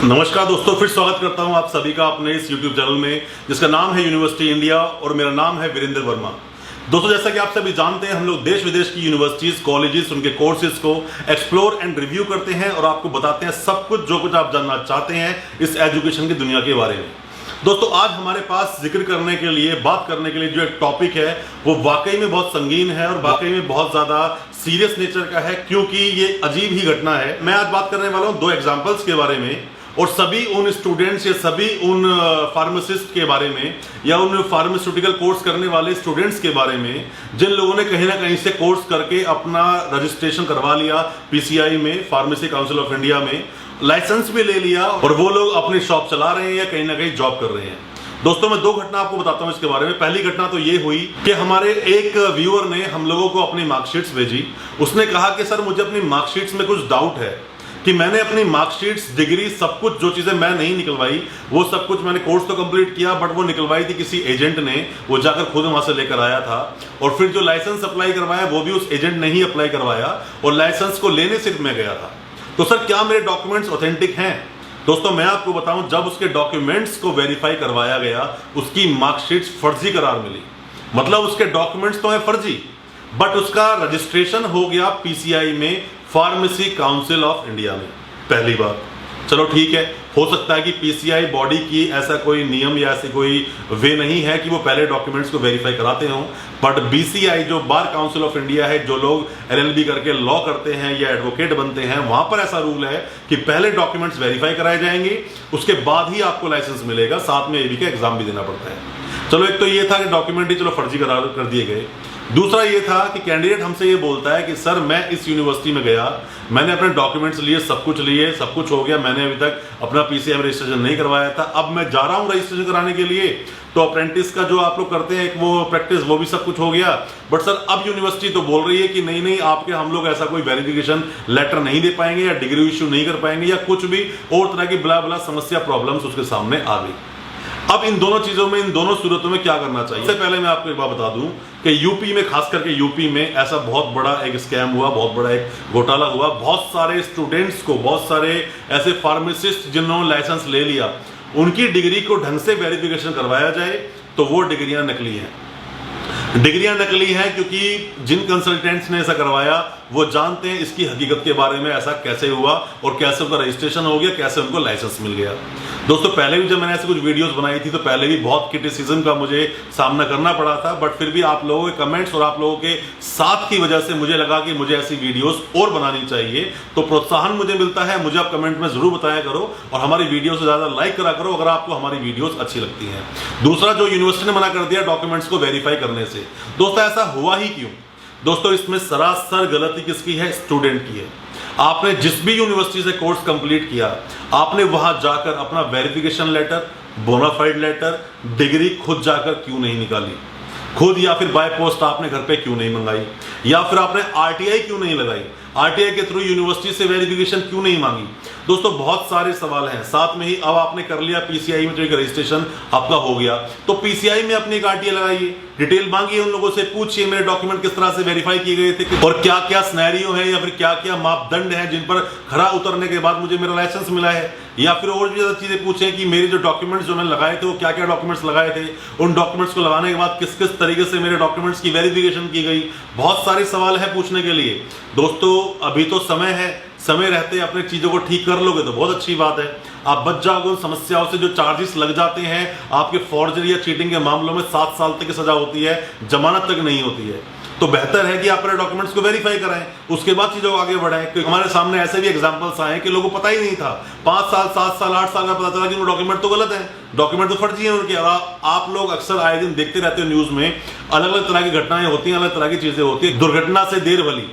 नमस्कार दोस्तों, फिर स्वागत करता हूं आप सभी का अपने इस YouTube चैनल में जिसका नाम है यूनिवर्सिटी इंडिया और मेरा नाम है वीरेंद्र वर्मा। दोस्तों, जैसा कि आप सभी जानते हैं, हम लोग देश विदेश की यूनिवर्सिटीज, कॉलेजेस, उनके कोर्सेज को एक्सप्लोर एंड रिव्यू करते हैं और आपको बताते हैं सब कुछ जो कुछ आप जानना चाहते हैं इस एजुकेशन की दुनिया के बारे में। दोस्तों, आज हमारे पास जिक्र करने के लिए, बात करने के लिए जो एक टॉपिक है वो वाकई में बहुत संगीन है और वाकई में बहुत ज्यादा सीरियस नेचर का है, क्योंकि ये अजीब ही घटना है। मैं आज बात करने वाला हूं दो एग्जाम्पल्स के बारे में और सभी उन स्टूडेंट्स या सभी उन फार्मासिस्ट के बारे में या उन फार्मास्यूटिकल कोर्स करने वाले स्टूडेंट्स के बारे में जिन लोगों ने कहीं ना कहीं से कोर्स करके अपना रजिस्ट्रेशन करवा लिया पीसीआई में, फार्मेसी काउंसिल ऑफ इंडिया में, लाइसेंस भी ले लिया और वो लोग अपनी शॉप चला रहे हैं या कहीं ना कहीं जॉब कर रहे हैं। दोस्तों, मैं दो घटना आपको बताता हूं इसके बारे में। पहली घटना तो ये हुई कि हमारे एक व्यूअर ने हम लोगों को अपनी मार्कशीट्स भेजी। उसने कहा कि सर, मुझे अपनी मार्कशीट्स में कुछ डाउट है कि मैंने अपनी मार्कशीट्स, डिग्री, सब कुछ जो चीजें मैं नहीं निकलवाई वो सब कुछ मैंने कोर्स तो कंप्लीट किया, बट वो निकलवाई थी किसी एजेंट ने, वो जाकर खुद वहां से लेकर आया था। और फिर जो लाइसेंस अप्लाई करवाया वो भी उस एजेंट ने ही अप्लाई करवाया और लाइसेंस को लेने सिर्फ मैं गया था। तो सर, क्या मेरे डॉक्यूमेंट्स ऑथेंटिक हैं? दोस्तों, मैं आपको बताऊं, जब उसके डॉक्यूमेंट्स को वेरीफाई करवाया गया उसकी मार्कशीट्स फर्जी करार मिली। मतलब उसके डॉक्यूमेंट्स तो हैं फर्जी, बट उसका रजिस्ट्रेशन हो गया पीसीआई में, फार्मेसी काउंसिल ऑफ इंडिया में। पहली बात, चलो ठीक है, हो सकता है कि पीसीआई बॉडी की ऐसा कोई नियम या ऐसी कोई वे नहीं है कि वो पहले डॉक्यूमेंट्स को वेरीफाई कराते हों, बट बीसीआई जो बार काउंसिल ऑफ इंडिया है, जो लोग एलएलबी करके लॉ करते हैं या एडवोकेट बनते हैं, वहां पर ऐसा रूल है कि पहले डॉक्यूमेंट्स वेरीफाई कराए जाएंगे, उसके बाद ही आपको लाइसेंस मिलेगा। साथ में एबी का एग्जाम भी देना पड़ता है। चलो, एक तो ये था कि डॉक्यूमेंट ही चलो फर्जी करार कर दिए गए। दूसरा ये था कि कैंडिडेट हमसे ये बोलता है कि सर, मैं इस यूनिवर्सिटी में गया, मैंने अपने डॉक्यूमेंट्स लिए, सब कुछ हो गया, मैंने अभी तक अपना पीसीआई में रजिस्ट्रेशन नहीं करवाया था, अब मैं जा रहा हूं रजिस्ट्रेशन कराने के लिए, तो अप्रेंटिस का जो आप लोग करते हैं एक वो प्रैक्टिस, वो भी सब कुछ हो गया, बट सर अब यूनिवर्सिटी तो बोल रही है कि नहीं, आपके हम लोग ऐसा कोई वेरिफिकेशन लेटर नहीं दे पाएंगे या डिग्री इश्यू नहीं कर पाएंगे या कुछ भी और तरह की बला बला समस्या, प्रॉब्लम्स उसके सामने आ गई। अब इन दोनों चीजों में, इन दोनों सूरतों में क्या करना चाहिए? सबसे पहले मैं आपको एक बात बता दूं कि यूपी में, खास करके यूपी में ऐसा बहुत बड़ा एक स्कैम हुआ, बहुत बड़ा एक घोटाला हुआ। बहुत सारे स्टूडेंट्स को, बहुत सारे ऐसे फार्मासिस्ट जिन्होंने लाइसेंस ले लिया, उनकी डिग्री को ढंग से वेरिफिकेशन करवाया जाए तो वो डिग्रियां नकली हैं। डिग्रियां नकली हैं क्योंकि जिन कंसल्टेंट्स ने ऐसा करवाया वो जानते हैं इसकी हकीकत के बारे में, ऐसा कैसे हुआ और कैसे उनका रजिस्ट्रेशन हो गया, कैसे उनको लाइसेंस मिल गया। दोस्तों, पहले भी जब मैंने ऐसे कुछ वीडियोस बनाई थी तो पहले भी बहुत क्रिटिसिज्म का मुझे सामना करना पड़ा था, बट फिर भी आप लोगों के कमेंट्स और आप लोगों के साथ की वजह से मुझे लगा कि मुझे ऐसी वीडियोस और बनानी चाहिए, तो प्रोत्साहन मुझे मिलता है। मुझे आप कमेंट में जरूर बताया करो और हमारी वीडियो से ज्यादा लाइक करा करो अगर आपको हमारी वीडियोस अच्छी लगती हैं। दूसरा, जो यूनिवर्सिटी ने मना कर दिया डॉक्यूमेंट्स को वेरीफाई करने से, दोस्तों ऐसा हुआ ही क्यों? दोस्तों, इसमें सरासर गलती किसकी है? स्टूडेंट की है। आपने जिस भी यूनिवर्सिटी से कोर्स कंप्लीट किया, आपने वहां जाकर अपना verification letter, bonafide letter, degree खुद जाकर क्यों नहीं निकाली? खुद या फिर बाय पोस्ट आपने घर पे क्यों नहीं मंगाई? या फिर आपने आरटीआई क्यों नहीं लगाई? आरटीआई के थ्रू यूनिवर्सिटी से वेरिफिकेशन क्यों नहीं मांगी? दोस्तों, बहुत सारे सवाल हैं। साथ में ही अब आपने कर लिया पीसीआई में, जो एक रजिस्ट्रेशन आपका हो गया, तो पीसीआई में अपनी एक आरटीआई लगाइए, डिटेल मांगिए, उन लोगों से पूछिए मेरे डॉक्यूमेंट किस तरह से वेरीफाई किए गए थे और क्या क्या सिनेरियो है या फिर क्या क्या मापदंड है जिन पर खरा उतरने के बाद मुझे मेरा लाइसेंस मिला है। या फिर और भी ज्यादा चीजें पूछें कि मेरे जो डॉक्यूमेंट्स जो मैंने लगाए थे वो क्या क्या डॉक्यूमेंट्स लगाए थे, उन डॉक्यूमेंट्स को लगाने के बाद किस किस तरीके से मेरे डॉक्यूमेंट्स की वेरिफिकेशन की गई। बहुत सारे सवाल है पूछने के लिए। दोस्तों, अभी तो समय है, समय रहते अपने चीजों को ठीक कर लोगे तो बहुत अच्छी बात है। आप बच जाओगे उन समस्याओं से। जो चार्जेस लग जाते हैं आपके फॉर्जरी या चीटिंग के मामलों में, 7 साल तक की सजा होती है, जमानत तक नहीं होती है। तो बेहतर है कि आप अपने डॉक्यूमेंट्स को वेरीफाई कराएं, उसके बाद चीजों को आगे बढ़ाएं। क्योंकि हमारे सामने ऐसे भी एग्जांपल्स आए कि लोगों को पता ही नहीं था, 5 साल, 7 साल, 8 साल का पता चला कि वो डॉक्यूमेंट तो गलत है, डॉक्यूमेंट तो फर्जी है उनके। आप लोग अक्सर आए दिन देखते रहते हो न्यूज में, अलग अलग तरह की घटनाएं होती हैं, अलग तरह की चीजें होती है। दुर्घटना से देर भली,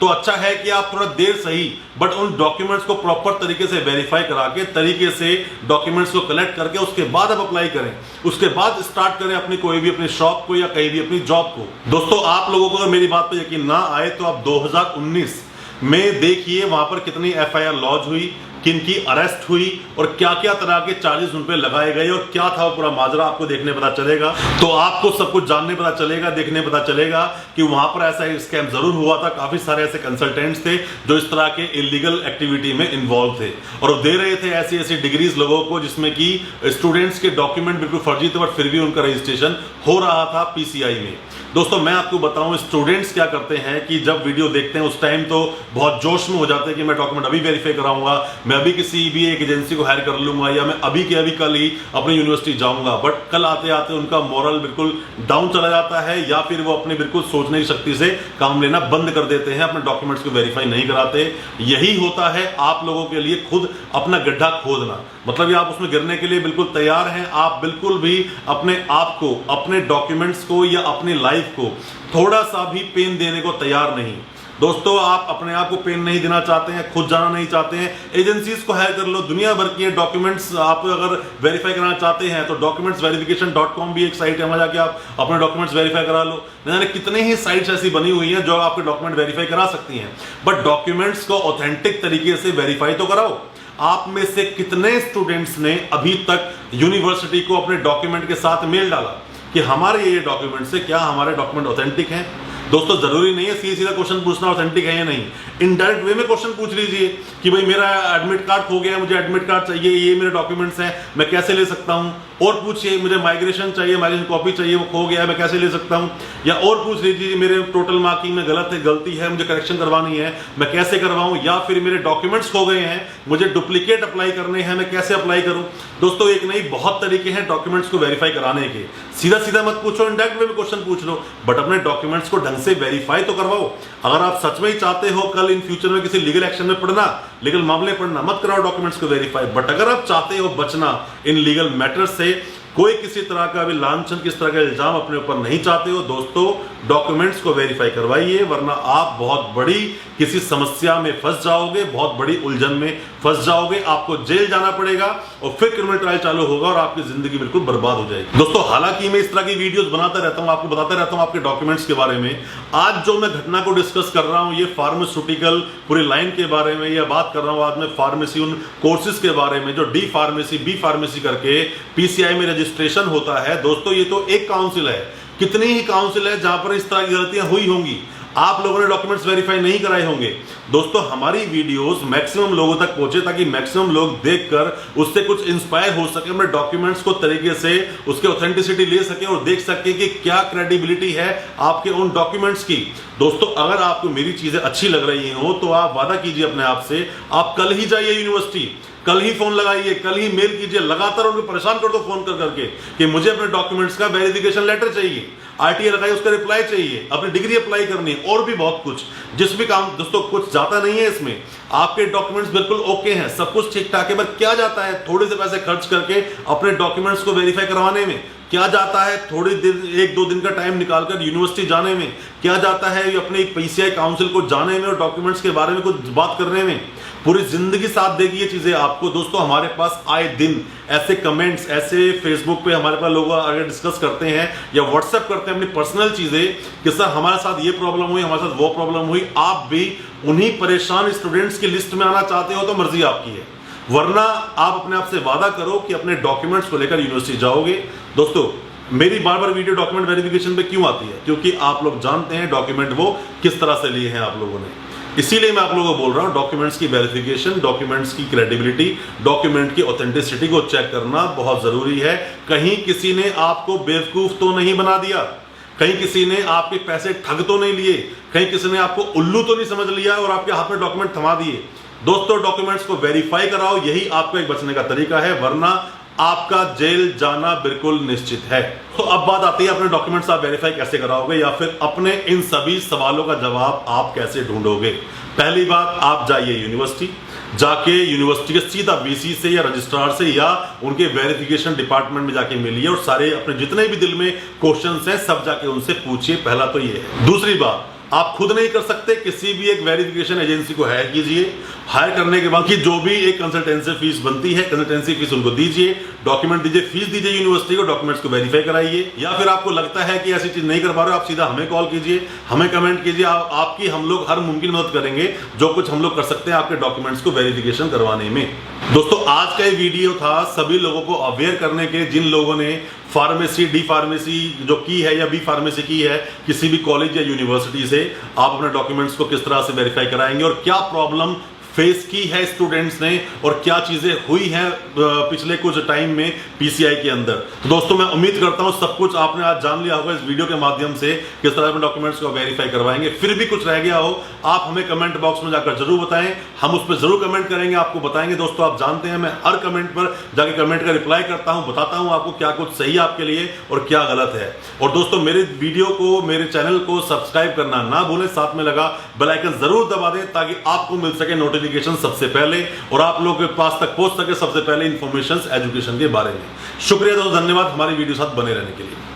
तो अच्छा है कि आप थोड़ा देर सही बट उन डॉक्यूमेंट्स को प्रॉपर तरीके से वेरीफाई करा के, तरीके से डॉक्यूमेंट्स को कलेक्ट करके उसके बाद आप अप्लाई करें, उसके बाद स्टार्ट करें अपनी कोई भी अपनी शॉप को या कहीं भी अपनी जॉब को। दोस्तों, आप लोगों को अगर मेरी बात पर यकीन ना आए तो आप 2019 में देखिए वहां पर कितनी एफआईआर लॉन्च हुई, किन की अरेस्ट हुई और क्या क्या तरह के चार्जेस उन पे लगाए गए और क्या था पूरा माजरा आपको देखने पता चलेगा। तो आपको सब कुछ जानने पता चलेगा, देखने पता चलेगा कि वहां पर ऐसा स्कैम जरूर हुआ था। काफी सारे ऐसे कंसल्टेंट्स थे जो इस तरह के इलीगल एक्टिविटी में इन्वॉल्व थे और वो दे रहे थे ऐसी ऐसी डिग्रीज लोगों को जिसमें कि स्टूडेंट्स के डॉक्यूमेंट बिल्कुल फर्जी थे, बट फिर भी उनका रजिस्ट्रेशन हो रहा था पीसीआई में। दोस्तों मैं आपको बताऊं स्टूडेंट्स क्या करते हैं कि जब वीडियो देखते हैं उस टाइम तो बहुत जोश में हो जाते हैं कि मैं डॉक्यूमेंट अभी वेरीफाई कराऊंगा, मैं अभी किसी भी एक एजेंसी को हायर कर लूंगा या मैं अभी के अभी कल ही अपनी यूनिवर्सिटी जाऊंगा। बट कल आते आते उनका मोरल बिल्कुल डाउन चला जाता है या फिर वो अपनी बिल्कुल सोचने की शक्ति से काम लेना बंद कर देते हैं, अपने डॉक्यूमेंट्स को वेरीफाई नहीं कराते। यही होता है आप लोगों के लिए खुद अपना गड्ढा खोदना, मतलब ये आप उसमें गिरने के लिए बिल्कुल तैयार हैं। आप बिल्कुल भी अपने आप को, अपने डॉक्यूमेंट्स को या अपनी लाइफ को थोड़ा सा भी पेन देने को तैयार नहीं। दोस्तों आप अपने आप को पेन नहीं देना चाहते हैं, खुद जाना नहीं चाहते हैं, एजेंसीज को हायर कर लो, दुनिया भर की डॉक्यूमेंट्स आप अगर वेरीफाई कराना चाहते हैं तो documentsverification.com भी एक साइट है, वहां जाके आप अपने डॉक्यूमेंट्स वेरीफाई करा लो। मैंने कितने ही साइट्स ऐसी बनी हुई हैं जो आपके डॉक्यूमेंट वेरीफाई करा सकती हैं, बट डॉक्यूमेंट्स को ऑथेंटिक तरीके से वेरीफाई तो कराओ। आप में से कितने स्टूडेंट्स ने अभी तक यूनिवर्सिटी को अपने डॉक्यूमेंट के साथ मेल डाला कि हमारे ये डॉक्यूमेंट से क्या हमारे डॉक्यूमेंट ऑथेंटिक हैं? दोस्तों जरूरी नहीं है सीधा क्वेश्चन पूछना ऑथेंटिक है या नहीं, इनडायरेक्ट वे में क्वेश्चन पूछ लीजिए कि भाई मेरा एडमिट कार्ड खो गया, मुझे एडमिट कार्ड चाहिए, ये मेरे डॉक्यूमेंट्स हैं, मैं कैसे ले सकता हूं? और पूछिए मुझे माइग्रेशन चाहिए, माइग्रेशन कॉपी चाहिए, वो खो गया है, मैं कैसे ले सकता हूं? या और पूछ लीजिए मेरे टोटल मार्किंग में गलती है, मुझे करेक्शन करवानी है, मैं कैसे करवाऊं? या फिर मेरे डॉक्यूमेंट्स खो गए हैं, मुझे डुप्लीकेट अप्लाई करने हैं, मैं कैसे अप्लाई करूं? दोस्तों एक नहीं बहुत तरीके हैं डॉक्यूमेंट्स को वेरीफाई कराने के। सीधा मत पूछो, इनडायरेक्ट वे में क्वेश्चन पूछ लो, बट अपने डॉक्यूमेंट्स को ढंग से वेरीफाई तो करवाओ। अगर आप सच में ही चाहते हो कल इन फ्यूचर में किसी लीगल एक्शन में पढ़ना, लीगल मामले पढ़ना, मत कराओ डॉक्यूमेंट्स को वेरीफाई। बट अगर आप चाहते हो बचना इन लीगल मैटर्स से, कोई किसी तरह का भी लांछन, किस तरह का इल्जाम अपने ऊपर नहीं चाहते हो, दोस्तों डॉक्यूमेंट्स को वेरीफाई करवाइए, वरना आप बहुत बड़ी किसी समस्या में फंस जाओगे, बहुत बड़ी उलझन में फंस जाओगे, आपको जेल जाना पड़ेगा और फिर क्रिमिनल ट्रायल चालू होगा और आपकी जिंदगी बिल्कुल बर्बाद हो जाएगी। दोस्तों हालांकि मैं इस तरह की वीडियोस बनाता रहता हूं, आपको बताता रहता हूं आपके डॉक्यूमेंट्स के बारे में। आज जो मैं घटना को डिस्कस कर रहा हूं ये फार्मास्यूटिकल पूरी लाइन के बारे में, यह बात कर रहा हूं आज मैं फार्मेसी उन कोर्सेज के बारे में जो डी फार्मेसी, बी फार्मेसी करके पीसीआई में रजिस्ट्रेशन होता है। दोस्तों ये तो एक काउंसिल है, कितनी ही काउंसिल है जहां पर इस तरह की गलतियां हुई होंगी, आप लोगों ने डॉक्यूमेंट्स वेरीफाई नहीं कराए होंगे। दोस्तों हमारी वीडियोस मैक्सिमम लोगों तक पहुंचे ताकि मैक्सिमम लोग देखकर उससे कुछ इंस्पायर हो सके, अपने डॉक्यूमेंट्स को तरीके से उसके ऑथेंटिसिटी ले सके और देख सके कि क्या क्रेडिबिलिटी है आपके उन डॉक्यूमेंट्स की। दोस्तों अगर आपको मेरी चीजें अच्छी लग रही हो तो आप वादा कीजिए अपने आप से, आप कल ही जाइए यूनिवर्सिटी, कल ही फोन लगाइए, कल ही मेल कीजिए, लगातार उनको परेशान कर दो फोन कर करके कि मुझे अपने डॉक्यूमेंट्स का वेरिफिकेशन लेटर चाहिए, आरटीए लगाइए, उसका रिप्लाई चाहिए, अपनी डिग्री अप्लाई करनी है और भी बहुत कुछ। जिस भी काम दोस्तों कुछ जाता नहीं है इसमें, आपके डॉक्यूमेंट्स बिल्कुल ओके हैं, सब कुछ ठीक ठाक है, बट क्या जाता है थोड़े से पैसे खर्च करके अपने डॉक्यूमेंट्स को वेरीफाई करवाने में, क्या जाता है थोड़ी देर 1-2 दिन का टाइम निकालकर यूनिवर्सिटी जाने में, क्या जाता है अपने पीसीआई काउंसिल को जाने में और डॉक्यूमेंट्स के बारे में कुछ बात करने में। पूरी जिंदगी साथ देगी ये चीजें आपको। दोस्तों हमारे पास आए दिन ऐसे कमेंट्स, ऐसे फेसबुक पे हमारे पास लोग आगे डिस्कस करते हैं या व्हाट्सएप करते हैं अपनी पर्सनल चीजें कि सर हमारे साथ ये प्रॉब्लम हुई, हमारे साथ वो प्रॉब्लम हुई। आप भी उन्हीं परेशान स्टूडेंट्स की लिस्ट में आना चाहते हो तो मर्जी आपकी है, वरना आप अपने आप से वादा करो कि अपने डॉक्यूमेंट्स को लेकर यूनिवर्सिटी जाओगे। दोस्तों मेरी बार बार वीडियो डॉक्यूमेंट वेरिफिकेशन पे क्यों आती है? क्योंकि आप लोग जानते हैं डॉक्यूमेंट वो किस तरह से लिए हैं आप लोगों ने, इसीलिए मैं आप लोगों को बोल रहा हूं डॉक्यूमेंट्स की वेरिफिकेशन, डॉक्यूमेंट्स की क्रेडिबिलिटी, डॉक्यूमेंट की ऑथेंटिसिटी को चेक करना बहुत जरूरी है। कहीं किसी ने आपको बेवकूफ तो नहीं बना दिया, कहीं किसी ने आपके पैसे ठग तो नहीं लिए, कहीं किसी ने आपको उल्लू तो नहीं समझ लिया और आपके हाथ में डॉक्यूमेंट थमा दिए। दोस्तों डॉक्यूमेंट्स को वेरीफाई कराओ, यही आपका एक बचने का तरीका है, वरना आपका जेल जाना बिल्कुल निश्चित है। तो अब बात आती है अपने डॉक्यूमेंट्स आप वेरीफाई कैसे कराओगे या फिर अपने इन सभी सवालों का जवाब आप कैसे ढूंढोगे। पहली बात, आप जाइए यूनिवर्सिटी, जाके यूनिवर्सिटी के सीधा वीसी से या रजिस्ट्रार से या उनके वेरिफिकेशन डिपार्टमेंट में जाके मिलिए और सारे अपने जितने भी दिल में क्वेश्चंस हैं सब जाके उनसे पूछिए। पहला तो ये है। दूसरी बात, आप खुद नहीं कर सकते, किसी भी एक वेरिफिकेशन एजेंसी को हायर कीजिए। हायर करने के बाद की जो भी एक कंसल्टेंसी फीस बनती है, कंसल्टेंसी फीस उनको दीजिए, डॉक्यूमेंट दीजिए, फीस दीजिए यूनिवर्सिटी को, डॉक्यूमेंट्स को वेरीफाई कराइए। या फिर आपको लगता है कि ऐसी चीज नहीं कर पा रहे हो, आप सीधा हमें कॉल कीजिए, हमें कमेंट कीजिए, आपकी हम लोग हर मुमकिन मदद करेंगे, जो कुछ हम लोग कर सकते हैं आपके डॉक्यूमेंट्स को वेरिफिकेशन करवाने में। दोस्तों आज का ये वीडियो था सभी लोगों को अवेयर करने के, जिन लोगों ने फार्मेसी, डी फार्मेसी जो की है या बी फार्मेसी की है किसी भी कॉलेज या यूनिवर्सिटी से, आप अपने डॉक्यूमेंट्स को किस तरह से वेरीफाई कराएंगे और क्या प्रॉब्लम फेस की है स्टूडेंट्स ने और क्या चीजें हुई हैं पिछले कुछ टाइम में पीसीआई के अंदर। तो दोस्तों मैं उम्मीद करता हूं सब कुछ आपने आज जान लिया होगा इस वीडियो के माध्यम से, किस तरह अपने डॉक्यूमेंट्स को वेरीफाई करवाएंगे। फिर भी कुछ रह गया हो आप हमें कमेंट बॉक्स में जाकर जरूर बताएं, हम उस पर जरूर कमेंट करेंगे, आपको बताएंगे। दोस्तों आप जानते हैं मैं हर कमेंट पर जाके कमेंट का रिप्लाई करता हूं, बताता हूं आपको क्या कुछ सही है आपके लिए और क्या गलत है। और दोस्तों मेरे वीडियो को, मेरे चैनल को सब्सक्राइब करना ना भूलें, साथ में लगा बेल आइकन जरूर दबा दें ताकि आपको मिल सके नोटिफिकेशन सबसे पहले और आप लोगों के पास तक पहुंच सके सबसे पहले इंफॉर्मेशन एजुकेशन के बारे में। शुक्रिया दोस्तों, धन्यवाद हमारी वीडियो साथ बने रहने के लिए।